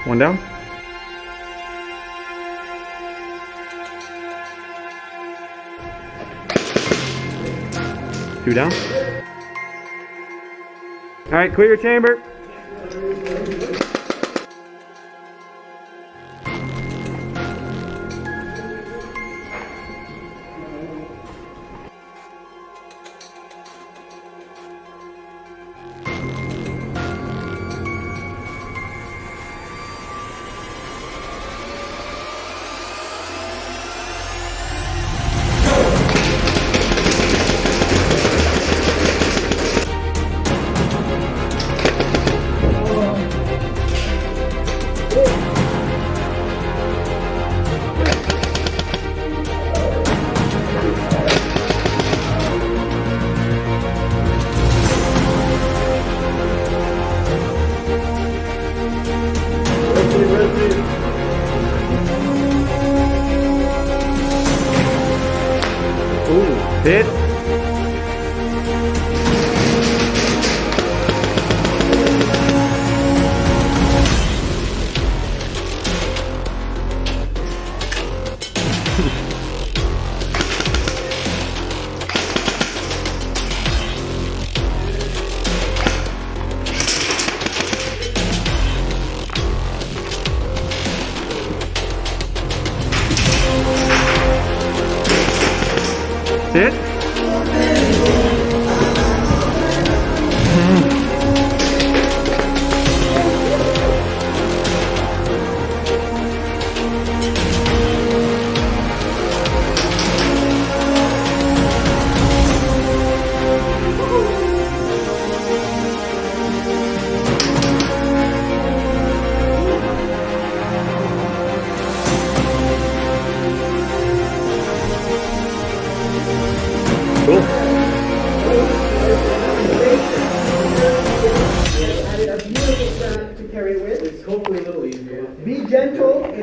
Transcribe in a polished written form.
One down. Two down. All right, clear your chamber. Ooh, hit. Sit. Cool. A beautiful sound to carry with. It's hopefully a little easier. Be gentle.